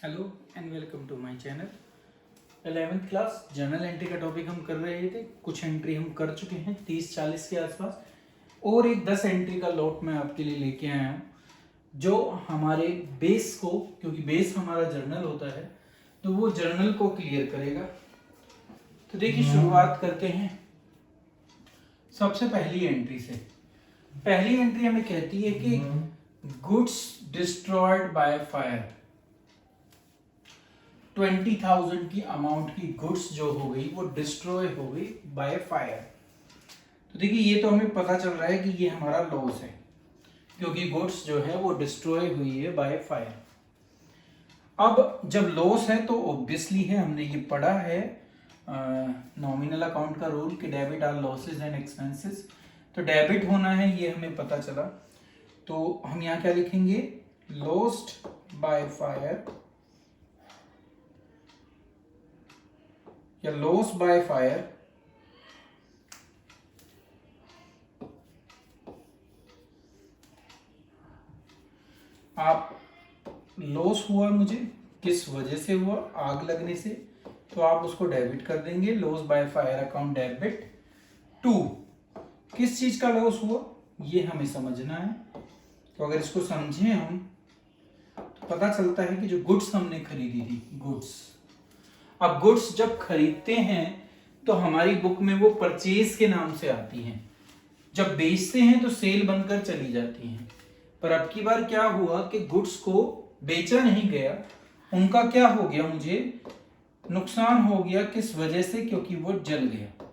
Hello and welcome to my channel. 11th class journal entry का topic हम कर रहे थे। कुछ एंट्री हम कर चुके हैं 30-40 के आसपास, और एक 10 एंट्री का लॉट मैं आपके लिए लेके आया हूँ जो हमारे बेस को, क्योंकि बेस हमारा जर्नल होता है, तो वो जर्नल को क्लियर करेगा। तो देखिए शुरुआत करते हैं सबसे पहली एंट्री से। पहली एंट्री हमें कहती है कि गुड्स डिस्ट्रॉयड बाय फायर। 20,000 की अमाउंट की गुड्स जो हो गई वो डिस्ट्रॉय हो गई बाय फायर। तो देखिए ये तो हमें पता चल रहा है कि ये हमारा लॉस है, क्योंकि गुड्स जो है वो डिस्ट्रॉय हुई है बाय फायर। अब जब लॉस है तो ऑब्वियसली है, हमने ये पढ़ा है नॉमिनल अकाउंट का रूल कि debit R losses and expenses, तो डेबिट होना है ये हमें पता चला। तो हम यहाँ क्या लिखेंगे, लॉस्ट बाय फायर या लॉस बाय फायर आप लॉस हुआ मुझे किस वजह से हुआ, आग लगने से, तो आप उसको डेबिट कर देंगे। Loss by fire account debit to, किस चीज का लॉस हुआ ये हमें समझना है। तो अगर इसको समझें हम तो पता चलता है कि जो गुड्स हमने खरीदी थी, गुड्स, अब गुड्स जब खरीदते हैं तो हमारी बुक में वो परचेज के नाम से आती हैं, जब बेचते हैं तो सेल बनकर चली जाती हैं। पर अब की बार क्या हुआ कि गुड्स को बेचा नहीं गया, उनका क्या हो गया, मुझे नुकसान हो गया। किस वजह से, क्योंकि वो जल गया।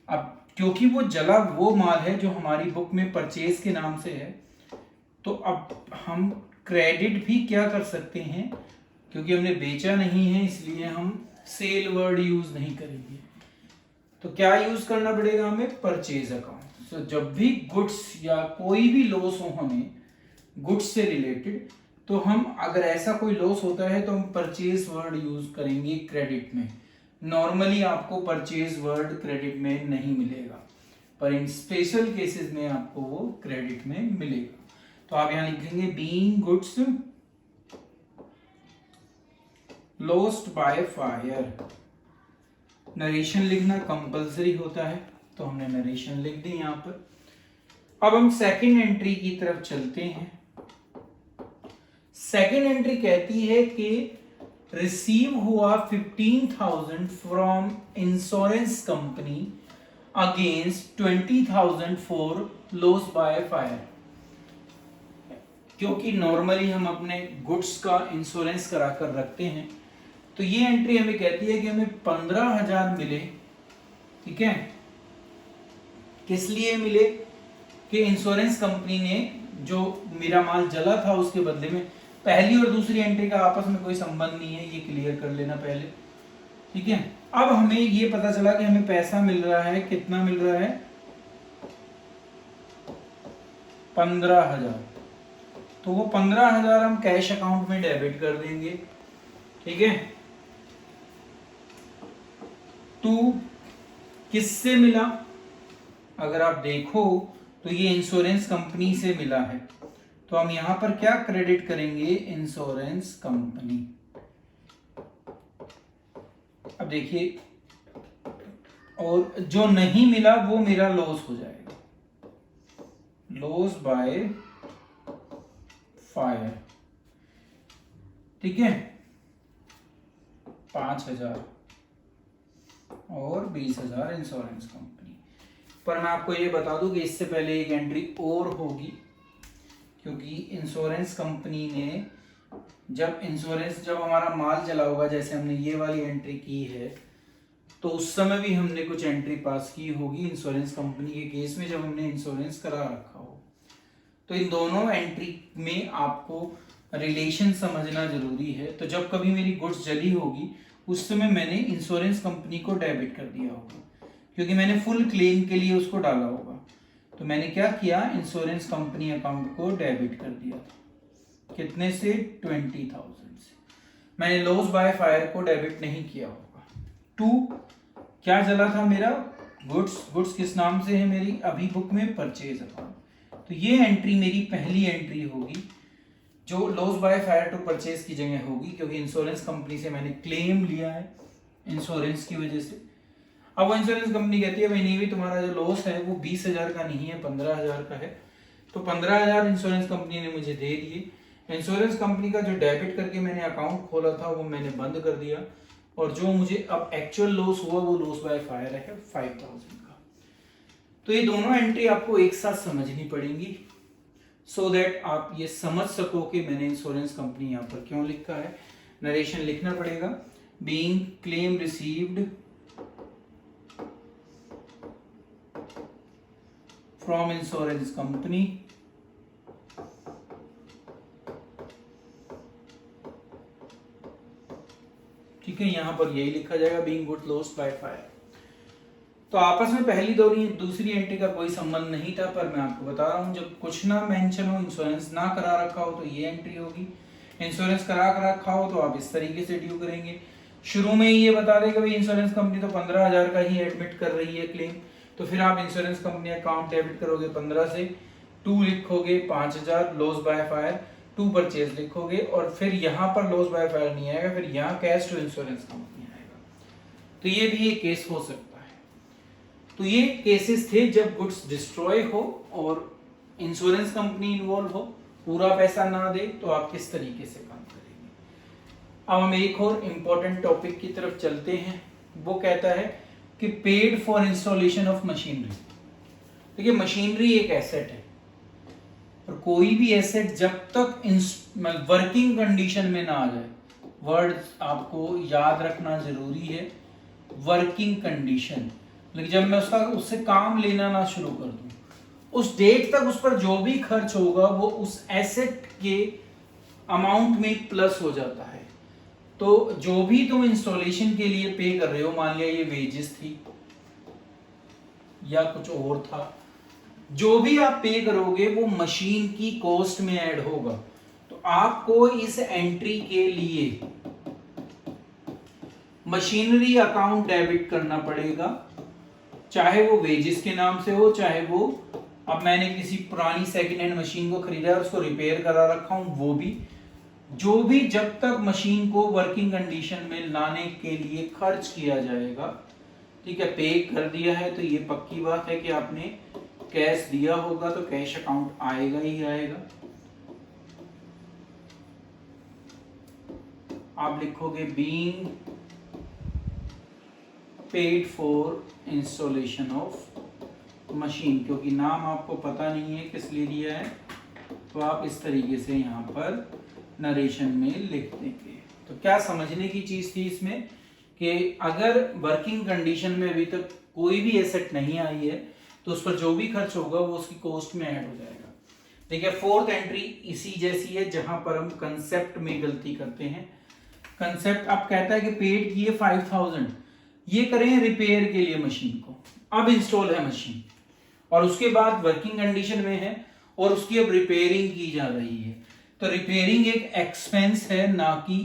अब क्योंकि वो जला वो माल है जो हमारी बुक में परचेज के नाम से है, तो अब हम क्रेडिट भी क्या कर सकते हैं, क्योंकि हमने बेचा नहीं है इसलिए हम सेल वर्ड यूज नहीं करेंगे। तो क्या यूज करना पड़ेगा हमें, परचेज अकाउंट। तो जब भी गुड्स या कोई भी लॉस हो हमें गुड्स से रिलेटेड, तो हम अगर ऐसा कोई लॉस होता है तो हम परचेज वर्ड यूज करेंगे क्रेडिट में। नॉर्मली आपको परचेज वर्ड क्रेडिट में नहीं मिलेगा, पर इन स्पेशल केसेस में आपको वो क्रेडिट में मिलेगा। तो आप यहां लिखेंगे being goods lost by fire. Narration लिखना कंपलसरी होता है, तो हमने नरेशन लिख दी यहां पर। अब हम सेकंड एंट्री की तरफ चलते हैं। सेकंड एंट्री कहती है कि रिसीव हुआ 15,000 from insurance company against 20,000 for loss by fire. क्योंकि नॉर्मली हम अपने गुड्स का इंश्योरेंस करा कर रखते हैं, तो ये एंट्री हमें कहती है कि हमें 15,000 मिले। ठीक है, किस लिए मिले, कि इंश्योरेंस कंपनी ने जो मेरा माल जला था उसके बदले में। पहली और दूसरी एंट्री का आपस में कोई संबंध नहीं है, ये क्लियर कर लेना पहले। ठीक है, अब हमें ये पता चला कि हमें पैसा मिल रहा है, कितना मिल रहा है, 15,000। तो वो 15,000 हम कैश अकाउंट में डेबिट कर देंगे। ठीक है, टू किससे मिला, अगर आप देखो तो ये इंश्योरेंस कंपनी से मिला है, तो हम यहां पर क्या क्रेडिट करेंगे, इंश्योरेंस कंपनी। अब देखिए, और जो नहीं मिला वो मेरा लॉस हो जाएगा, लॉस बाय फायर। ठीक है, 5,000 और 20,000 इंश्योरेंस कंपनी। पर मैं आपको ये बता दूं कि इससे पहले एक एंट्री और होगी, क्योंकि इंश्योरेंस कंपनी ने जब हमारा माल जला होगा, जैसे हमने ये वाली एंट्री की है, तो उस समय भी हमने कुछ एंट्री पास की होगी इंश्योरेंस कंपनी के केस में, जब हमने इंश्योरेंस करा रखा हो। तो इन दोनों एंट्री में आपको रिलेशन समझना जरूरी है। तो जब कभी मेरी गुड्स जली होगी उस समय मैंने इंश्योरेंस कंपनी को डेबिट कर दिया होगा, क्योंकि मैंने फुल क्लेम के लिए उसको डाला होगा। तो मैंने क्या किया, इंश्योरेंस कंपनी अकाउंट को डेबिट कर दिया। कितने से, 20,000 से। मैंने लॉस बाय फायर को डेबिट नहीं किया होगा। टू, क्या जला था मेरा, गुड्स किस नाम से है मेरी अभी बुक में, परचेज अकाउंट। तो ये एंट्री मेरी पहली एंट्री होगी जो loss by fire to purchase की जगह होगी, क्योंकि इंश्योरेंस कंपनी से मैंने क्लेम लिया है इंश्योरेंस की वजह से। अब वो इंश्योरेंस कंपनी कहती है भाई नहीं भी तुम्हारा जो लॉस है वो 20,000 का नहीं है, 15,000 का है। तो 15,000 इंश्योरेंस कंपनी ने मुझे दे दिए। इंश्योरेंस कंपनी का जो डेबिट करके मैंने अकाउंट खोला था वो मैंने बंद कर दिया, और जो मुझे अब एक्चुअल लॉस हुआ वो लॉस बाय फायर है 5,000 का। तो ये दोनों एंट्री आपको एक साथ समझनी पड़ेंगी, सो दैट आप ये समझ सको कि मैंने इंश्योरेंस कंपनी यहाँ पर क्यों लिखा है। नरेशन लिखना पड़ेगा, being claim received from insurance company ठीक है, यहां पर यही लिखा जाएगा being good loss by fire. तो आपस में पहली दूसरी एंट्री का कोई संबंध नहीं था, पर मैं आपको बता रहा हूं जब कुछ ना मेंशन हो, इंश्योरेंस ना करा रखा हो तो ये एंट्री होगी, इंश्योरेंस करा कर रखा हो तो आप इस तरीके से ड्यू करेंगे। शुरू में ही ये बता देगा भाई इंश्योरेंस कंपनी तो 15,000 का ही एडमिट कर रही है क्लेम, तो फिर आप इंश्योरेंस कंपनी अकाउंट डेबिट करोगे 15 से, 2 लिखोगे 5,000 लॉस बाय फायर, 2 परचेज लिखोगे, और फिर यहाँ पर लॉस बाय फायर नहीं आएगा, फिर यहाँ कैश टू इंश्योरेंस कंपनी आएगा। तो ये भी एक केस हो सकता है। तो ये केसेस थे जब गुड्स डिस्ट्रॉय हो और इंश्योरेंस कंपनी इन्वॉल्व हो, पूरा पैसा ना दे, तो आप किस तरीके से काम करेंगे। अब हम एक और इम्पोर्टेंट टॉपिक की तरफ चलते हैं, वो कहता है कि paid for installation of machinery. देखिए मशीनरी एक एसेट है, और कोई भी एसेट जब तक वर्किंग कंडीशन में ना आ जाए, वर्ड आपको याद रखना जरूरी है, वर्किंग कंडीशन, लेकिन जब मैं उससे काम लेना ना शुरू कर दूं, उस डेट तक उस पर जो भी खर्च होगा वो उस एसेट के अमाउंट में प्लस हो जाता है। तो जो भी तुम इंस्टॉलेशन के लिए पे कर रहे हो, मान लिया ये वेजेस थी या कुछ और था, जो भी आप पे करोगे वो मशीन की कॉस्ट में ऐड होगा। तो आपको इस एंट्री के लिए मशीनरी अकाउंट डेबिट करना पड़ेगा, चाहे वो वेजेस के नाम से हो, चाहे वो अब मैंने किसी पुरानी सेकंड हैंड मशीन को खरीदा और उसको रिपेयर करा रखा हूं, वो भी, जो भी जब तक मशीन को वर्किंग कंडीशन में लाने के लिए खर्च किया जाएगा, ठीक है, पे कर दिया है, तो ये पक्की बात है कि आपने कैश दिया होगा, तो कैश अकाउंट आएगा ही आएगा। आप लिखोगे being paid for installation of machine, क्योंकि नाम आपको पता नहीं है किस लिए दिया है, तो आप इस तरीके से यहाँ पर नरेशन में लिख देंगे। तो क्या समझने की चीज थी इसमें कि अगर वर्किंग कंडीशन में अभी तक कोई भी एसेट नहीं आई है, तो उस पर जो भी खर्च होगा वो उसकी कॉस्ट में ऐड हो जाएगा। देखिए फोर्थ एंट्री इसी जैसी है, जहां पर हम कंसेप्ट में गलती करते हैं। कंसेप्ट अब कहता है कि पेड किए 5,000, ये करें रिपेयर के लिए मशीन को, अब इंस्टॉल है मशीन और उसके बाद वर्किंग कंडीशन में है और उसकी अब रिपेयरिंग की जा रही है, तो रिपेयरिंग एक एक्सपेंस है ना कि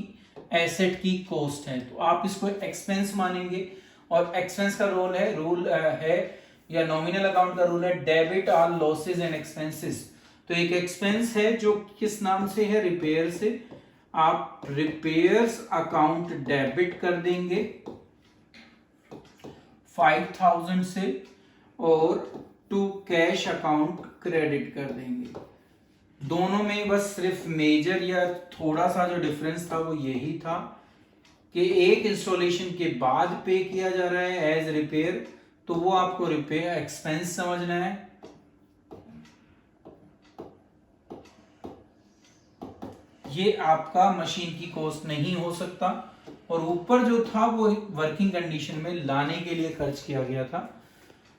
एसेट की कॉस्ट है, तो आप इसको एक्सपेंस मानेंगे। और एक्सपेंस का रूल है या नॉमिनल अकाउंट का रूल है debit all losses and expenses. तो एक एक्सपेंस है जो किस नाम से है, रिपेयर से, आप रिपेयर्स अकाउंट डेबिट कर देंगे 5,000 से और टू कैश अकाउंट क्रेडिट कर देंगे। दोनों में बस सिर्फ मेजर या थोड़ा सा जो डिफरेंस था वो यही था कि एक इंस्टॉलेशन के बाद पे किया जा रहा है एज रिपेयर, तो वो आपको रिपेयर एक्सपेंस समझना है, ये आपका मशीन की कॉस्ट नहीं हो सकता। और ऊपर जो था वो वर्किंग कंडीशन में लाने के लिए खर्च किया गया था,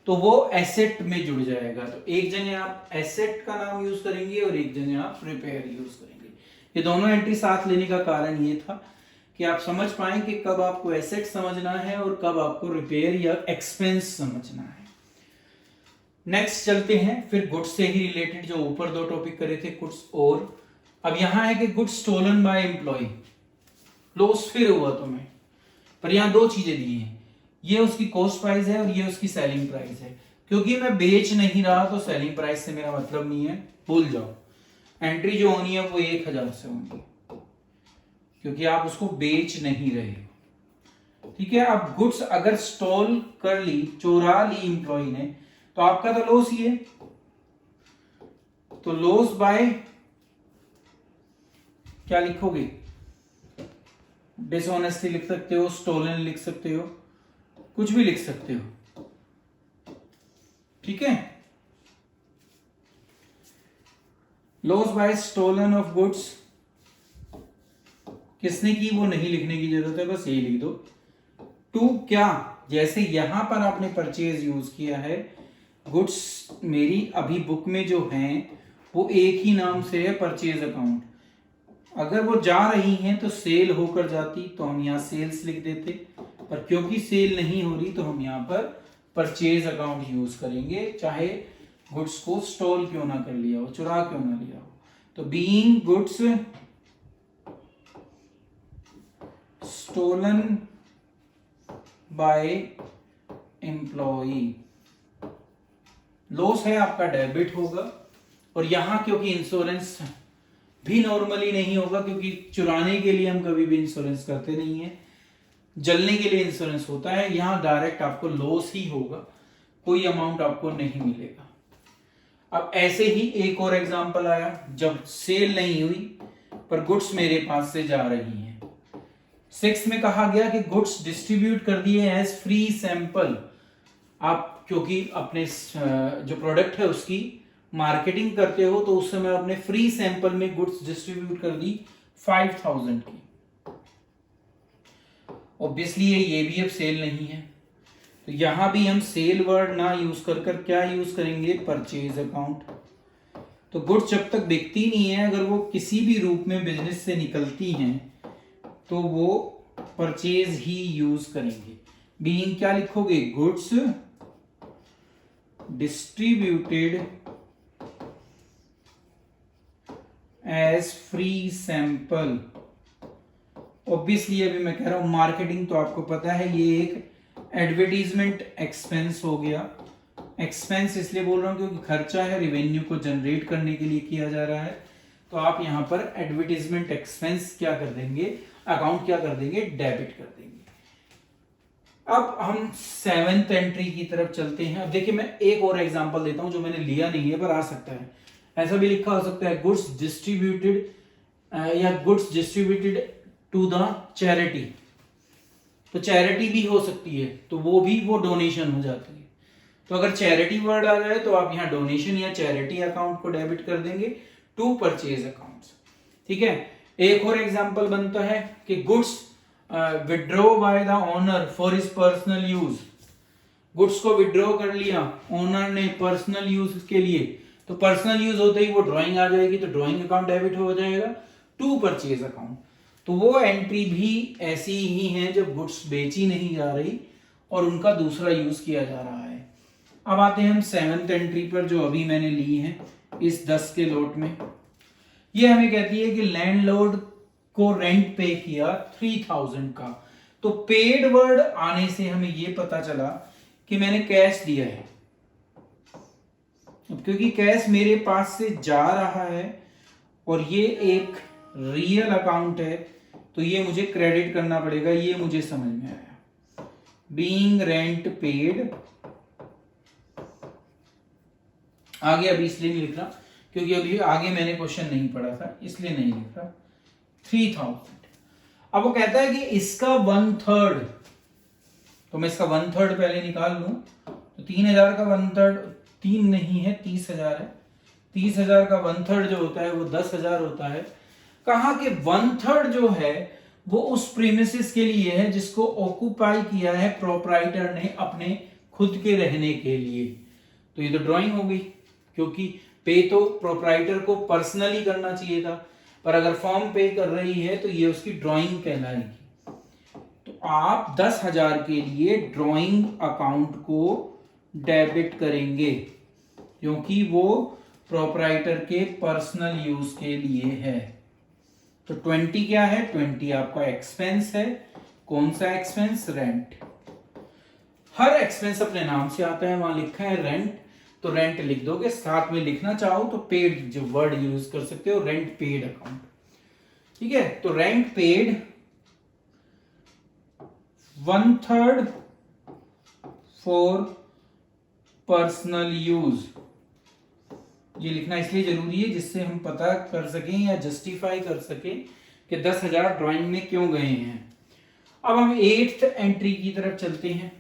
तो वो एसेट में जुड़ जाएगा। तो एक जगह आप एसेट का नाम यूज करेंगे और एक जगह आप रिपेयर यूज करेंगे। ये दोनों एंट्री साथ लेने का कारण ये था कि आप समझ पाएं कि कब आपको एसेट समझना है और कब आपको रिपेयर या एक्सपेंस समझना है। नेक्स्ट चलते हैं फिर गुड्स से ही रिलेटेड, जो ऊपर दो टॉपिक करे थे गुड्स, और अब यहां है कि goods stolen by employee, loss फिर हुआ तुम्हें, पर यहां दो चीजें दी हैं, ये उसकी कॉस्ट प्राइस है और ये उसकी सेलिंग प्राइस है। क्योंकि मैं बेच नहीं रहा तो सेलिंग प्राइस से मेरा मतलब नहीं है, भूल जाओ। एंट्री जो होनी है वो 1000 से होनी, क्योंकि आप उसको बेच नहीं रहे हो। ठीक है, अब गुड्स अगर स्टॉल कर ली, चोरा ली एम्प्लॉय ने, तो आपका तो लॉस ही है। तो लॉस बाय क्या लिखोगे? डिसऑनेस्टली लिख सकते हो, स्टोलन लिख सकते हो, कुछ भी लिख सकते हो। ठीक है, loss by stolen of goods किसने की वो नहीं लिखने की जरूरत है, बस ये लिख दो। टू क्या, जैसे यहां पर आपने परचेज यूज किया है, गुड्स मेरी अभी बुक में जो हैं वो एक ही नाम से है, परचेज अकाउंट। अगर वो जा रही हैं तो सेल होकर जाती, तो हम यहाँ सेल्स लिख देते, पर क्योंकि सेल नहीं हो रही तो हम यहाँ पर परचेज अकाउंट यूज करेंगे, चाहे गुड्स को स्टॉल क्यों ना कर लिया हो, चुरा क्यों ना लिया हो। तो being goods stolen by employee, loss है आपका, डेबिट होगा। और यहां क्योंकि इंश्योरेंस भी नॉर्मली नहीं होगा, क्योंकि चुराने के लिए हम कभी भी इंश्योरेंस करते नहीं है, जलने के लिए इंश्योरेंस होता है, यहां डायरेक्ट आपको लॉस ही होगा, कोई अमाउंट आपको नहीं मिलेगा। अब ऐसे ही एक और एग्जांपल आया, जब सेल नहीं हुई पर गुड्स मेरे पास से जा रही हैं। 6 में कहा गया कि गुड्स डिस्ट्रीब्यूट कर दिए एज फ्री सैंपल। आप क्योंकि अपने जो प्रोडक्ट है उसकी मार्केटिंग करते हो, तो उस समय अपने फ्री सैंपल में गुड्स डिस्ट्रीब्यूट कर दी 5000 की। ऑब्वियसली ये भी अब सेल नहीं है, तो यहां भी हम सेल वर्ड ना यूज कर क्या यूज करेंगे, परचेज अकाउंट। तो गुड्स जब तक बिकती नहीं है, अगर वो किसी भी रूप में बिजनेस से निकलती हैं, तो वो परचेज ही यूज करेंगे। बीइंग क्या लिखोगे, goods distributed as free sample. Obviously अभी मैं कह रहा हूं मार्केटिंग, तो आपको पता है ये एक एडवर्टीजमेंट एक्सपेंस हो गया। एक्सपेंस इसलिए बोल रहा हूं क्योंकि खर्चा है, रेवेन्यू को जनरेट करने के लिए किया जा रहा है, तो आप यहां पर एडवर्टीजमेंट एक्सपेंस क्या कर देंगे, अकाउंट क्या कर देंगे, डेबिट कर देंगे। अब हम 7th एंट्री की तरफ चलते हैं। अब देखिए मैं एक और एग्जांपल देता हूं जो मैंने लिया नहीं है पर आ सकता है, ऐसा भी लिखा हो सकता है, गुड्स डिस्ट्रीब्यूटेड या goods distributed to the charity. तो चैरिटी भी हो सकती है, तो वो डोनेशन हो जाती है। तो अगर चैरिटी वर्ड आ जाए तो आप यहाँ डोनेशन या चैरिटी अकाउंट को डेबिट कर देंगे टू परचेज अकाउंट्स। ठीक है, एक और एग्जांपल बनता है कि goods withdraw by the owner for his personal use. Goods को विड्रॉ कर लिया ओनर ने पर्सनल यूज के लिए, तो पर्सनल यूज होते ही वो ड्राइंग आ जाएगी, तो ड्राइंग अकाउंट डेबिट हो जाएगा टू परचेज अकाउंट। तो वो एंट्री भी ऐसी ही है जब गुड्स बेची नहीं जा रही और उनका दूसरा यूज किया जा रहा है। अब आते हैं हम 7th एंट्री पर जो अभी मैंने ली है इस 10 के लोट में। ये हमें कहती है कि लैंडलॉर्ड को रेंट पे किया 3000 का। तो पेड वर्ड आने से हमें ये पता चला कि मैंने कैश दिया है। अब क्योंकि कैश मेरे पास से जा रहा है और ये एक रियल अकाउंट है, तो ये मुझे क्रेडिट करना पड़ेगा, ये मुझे समझ में आया। बीइंग रेंट पेड, आगे अभी इसलिए नहीं लिख रहा क्योंकि अभी आगे मैंने क्वेश्चन नहीं पढ़ा था, इसलिए नहीं लिख रहा। 3000। अब वो कहता है कि इसका 1/3, तो मैं इसका 1/3 पहले निकाल लूं, तो 3000 का 1/3, 3 नहीं है 30,000 है। 30,000 का 1/3 जो होता है वो 10,000 होता है। कहा कि 1/3 जो है वो उस प्रीमिसेस के लिए है जिसको ऑक्यूपाई किया है प्रोप्राइटर ने अपने खुद के रहने के लिए। तो ये तो ड्राइंग हो गई, क्योंकि पे तो प्रोप्राइटर को पर्सनली करना चाहिए था, पर अगर फॉर्म पे कर रही है तो ये उसकी ड्राइंग कहलाएगी। तो आप 10,000 के लिए ड्राइंग अकाउंट को डेबिट करेंगे क्योंकि वो प्रोप्राइटर के पर्सनल यूज के लिए है। तो 20 क्या है, 20 आपका एक्सपेंस है। कौन सा एक्सपेंस, रेंट। हर एक्सपेंस अपने नाम से आता है, वहां लिखा है रेंट, तो रेंट लिख दोगे, साथ में लिखना चाहो तो पेड जो वर्ड यूज कर सकते हो, रेंट पेड अकाउंट। ठीक है, तो rent paid 1/3 for personal use. ये लिखना इसलिए जरूरी है जिससे हम पता कर सकें या जस्टिफाई कर सकें कि 10,000 ड्राइंग में क्यों गए हैं। अब हम 8th एंट्री की तरफ चलते हैं।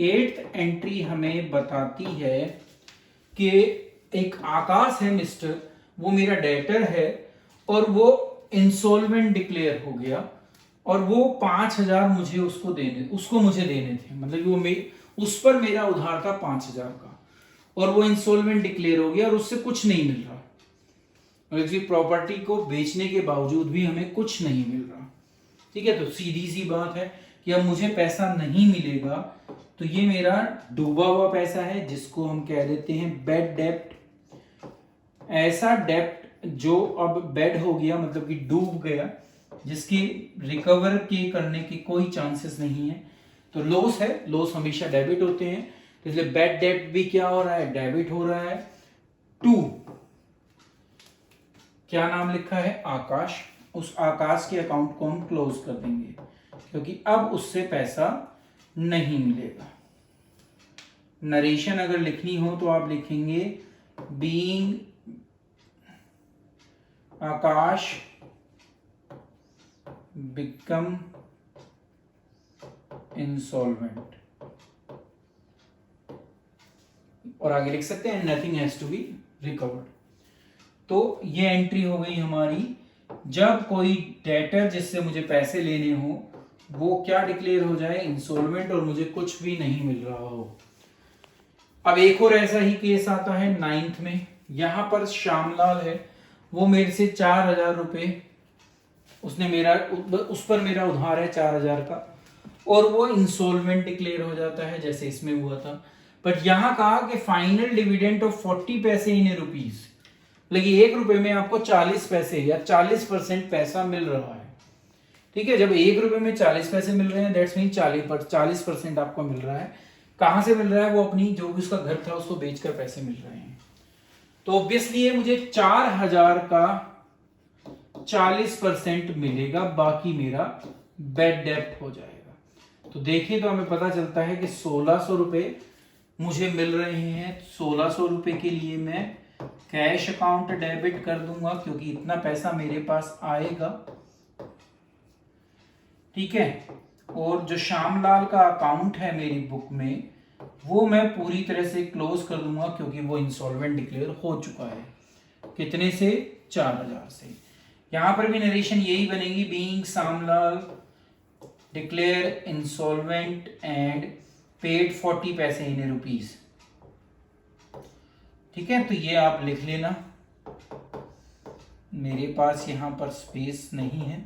8th एंट्री हमें बताती है कि एक आकाश है मिस्टर, वो मेरा डेटर है और वो इंसॉल्वेंट डिक्लेयर हो गया और वो 5,000 उसको मुझे देने थे, मतलब वो उस पर मेरा उधार था 5,000 का, और वो इंसॉल्वेंट डिक्लेयर हो गया और उससे कुछ नहीं मिल रहा, मतलब प्रॉपर्टी को बेचने के बावजूद भी हमें कुछ नहीं मिल रहा। ठीक है, तो सीधी सी बात है कि अब मुझे पैसा नहीं मिलेगा, तो ये मेरा डूबा हुआ पैसा है जिसको हम कह देते हैं बेड डेप्ट। ऐसा डेप्ट जो अब बेड हो गया, मतलब कि डूब गया, जिसकी रिकवर के करने की कोई चांसेस नहीं है, तो लॉस है। लॉस हमेशा डेबिट होते हैं, तो इसलिए बेड डेप्ट भी क्या हो रहा है, डेबिट हो रहा है। 2 क्या नाम लिखा है, आकाश। उस आकाश के अकाउंट को हम क्लोज कर देंगे क्योंकि अब उससे पैसा नहीं मिलेगा। नरेशन अगर लिखनी हो तो आप लिखेंगे बीइंग आकाश बिकम इंसॉल्वेंट, और आगे लिख सकते हैं nothing has to be recovered. तो ये एंट्री हो गई हमारी। जब कोई डेटर जिससे मुझे पैसे लेने हो वो क्या डिक्लेयर हो जाए, इंसॉल्वेंट, और मुझे कुछ भी नहीं मिल रहा हो। अब एक और ऐसा ही केस आता है 9th में। यहां पर श्यामलाल है, वो मेरे से 4,000 रुपए, उस पर मेरा उधार है 4,000 का, और वो इंसॉल्वेंट डिक्लेयर हो जाता है जैसे इसमें हुआ था। बट यहां कहा कि फाइनल डिविडेंड ऑफ 40 पैसे इन रुपीज, लेकिन 1 रुपए में आपको 40 पैसे या 40% पैसा मिल रहा है। ठीक है, जब 1 रुपए में 40 पैसे मिल रहे हैं, दैट्स मीन 40% आपको मिल रहा है। कहां से मिल रहा है, वो अपनी जो भी उसका घर था उसको बेचकर पैसे मिल रहे हैं। तो ऑब्वियसली ये मुझे 4,000 का 40% मिलेगा, बाकी मेरा बेड डेप्ट हो जाएगा। तो देखिए, तो हमें पता चलता है कि 1,600 रुपए मुझे मिल रहे हैं। 1,600 रुपए के लिए मैं कैश अकाउंट डेबिट कर दूंगा क्योंकि इतना पैसा मेरे पास आएगा। ठीक है, और जो श्यामलाल का अकाउंट है मेरी बुक में, वो मैं पूरी तरह से क्लोज कर दूंगा क्योंकि वो इंसॉल्वेंट डिक्लेयर हो चुका है। कितने से, 4,000 से। यहां पर भी नरेशन यही बनेगी, being Shyamlal declare insolvent and paid 40 पैसे इन रुपीज। ठीक है, तो ये आप लिख लेना। मेरे पास यहां पर स्पेस नहीं है,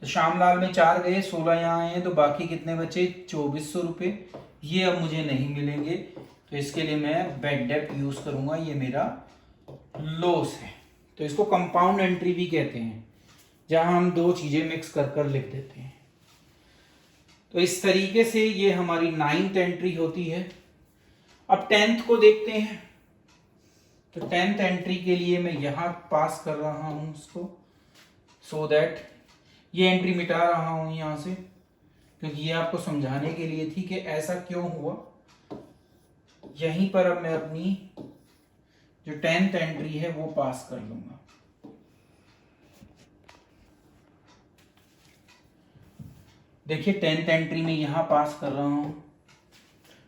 तो श्यामलाल में 4 गए, 16 यहाँ आए हैं, तो बाकी कितने बचे, 2,400 रुपए। ये अब मुझे नहीं मिलेंगे, तो इसके लिए मैं बेड डेप्ट यूज करूंगा। ये मेरा लॉस है। तो इसको कंपाउंड एंट्री भी कहते हैं, जहां हम 2 चीजें मिक्स कर कर लिख देते हैं। तो इस तरीके से ये हमारी 9th एंट्री होती है। अब 10th को देखते हैं। तो 10th एंट्री के लिए मैं यहां पास कर रहा हूं उसको, सो दैट ये एंट्री मिटा रहा हूं यहां से, क्योंकि ये आपको समझाने के लिए थी कि ऐसा क्यों हुआ। यहीं पर अब मैं अपनी जो 10th एंट्री है वो पास कर लूंगा। देखिए 10th एंट्री में यहां पास कर रहा हूं।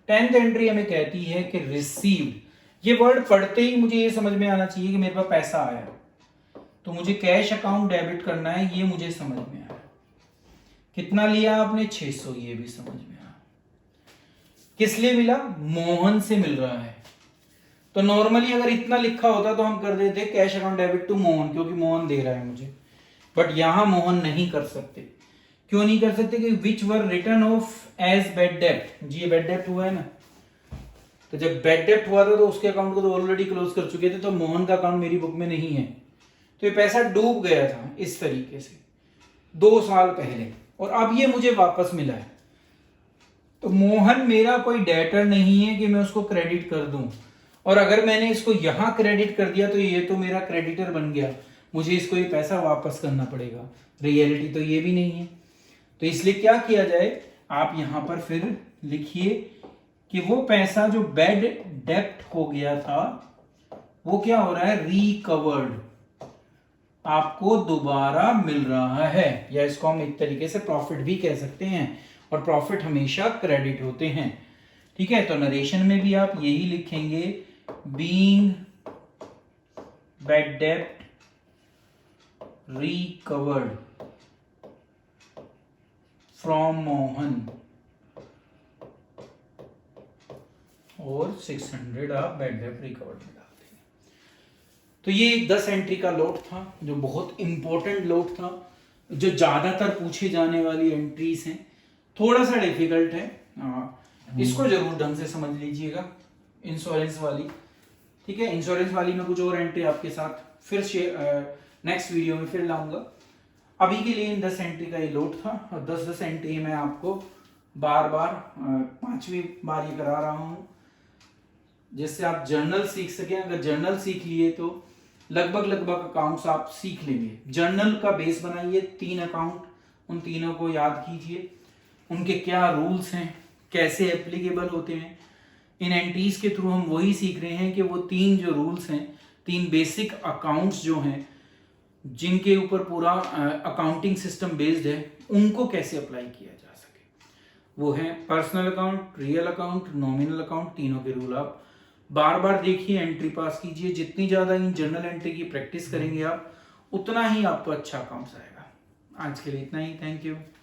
10th एंट्री हमें कहती है कि रिसीव्ड। ये वर्ड पढ़ते ही मुझे ये समझ में आना चाहिए कि मेरे पास पैसा आया, तो मुझे कैश अकाउंट डेबिट करना है, ये मुझे समझ में आया। कितना लिया आपने, 600, ये भी समझ में आया। किस लिए मिला, मोहन से मिल रहा है। तो नॉर्मली अगर इतना लिखा होता तो हम कर देते cash account debit to Mohan, क्योंकि मोहन दे रहा है मुझे। बट यहां मोहन नहीं कर सकते। क्यों नहीं कर सकते, कि विच वर रिटर्न ऑफ एज बेड डेप्ट। जी ये बेड डेप्ट हुआ है ना, तो जब बेड डेप्ट हुआ था तो उसके अकाउंट को तो ऑलरेडी क्लोज कर चुके थे, तो मोहन का अकाउंट मेरी बुक में नहीं है। तो ये पैसा डूब गया था इस तरीके से 2 साल पहले, और अब ये मुझे वापस मिला है। तो मोहन मेरा कोई डेटर नहीं है कि मैं उसको क्रेडिट कर दूं, और अगर मैंने इसको यहां क्रेडिट कर दिया तो ये तो मेरा क्रेडिटर बन गया, मुझे इसको ये पैसा वापस करना पड़ेगा। रियलिटी तो ये भी नहीं है। तो इसलिए क्या किया जाए, आप यहां पर फिर लिखिए कि वो पैसा जो बैड डेप्ट हो गया था वो क्या हो रहा है, रिकवर्ड, आपको दोबारा मिल रहा है, या इसको हम एक तरीके से प्रॉफिट भी कह सकते हैं, और प्रॉफिट हमेशा क्रेडिट होते हैं। ठीक है, तो नरेशन में भी आप यही लिखेंगे, बीइंग बैड डेप्ट रिकवर्ड फ्रॉम मोहन, और 600 आप बैड डेप्ट रिकवर्ड में डाल देंगे। तो ये 10 एंट्री का लोट था जो बहुत इंपॉर्टेंट लोट था, जो ज्यादातर पूछे जाने वाली एंट्रीज हैं। थोड़ा सा डिफिकल्ट है, इसको जरूर ढंग से समझ लीजिएगा। इंश्योरेंस वाली, ठीक है, इंश्योरेंस वाली में कुछ और एंट्री आपके साथ फिर नेक्स्ट वीडियो में फिर लाऊंगा। अभी के लिए इन 10 एंट्री का ये लोट था, और 10-10 एंट्री मैं आपको बार बार 5वीं बार ये करा रहा हूँ, जिससे आप जर्नल सीख सकें। अगर जर्नल सीख लिए तो लगभग अकाउंट्स आप सीख लेंगे। जर्नल का बेस बनाइए, 3 अकाउंट, उन तीनों को याद कीजिए, उनके क्या रूल्स हैं, कैसे एप्लीकेबल होते हैं। इन एंट्रीज के थ्रू हम वही सीख रहे हैं कि वो 3 जो रूल्स हैं, 3 बेसिक अकाउंट्स जो हैं जिनके ऊपर पूरा अकाउंटिंग सिस्टम बेस्ड है, उनको कैसे अप्लाई किया जा सके। वो है personal account, real account, nominal account. तीनों के रूल आप बार बार देखिए, एंट्री पास कीजिए। जितनी ज्यादा इन जर्नल एंट्री की प्रैक्टिस करेंगे आप, उतना ही आपको अच्छा अकाउंट्स आएगा। आज के लिए इतना ही, थैंक यू।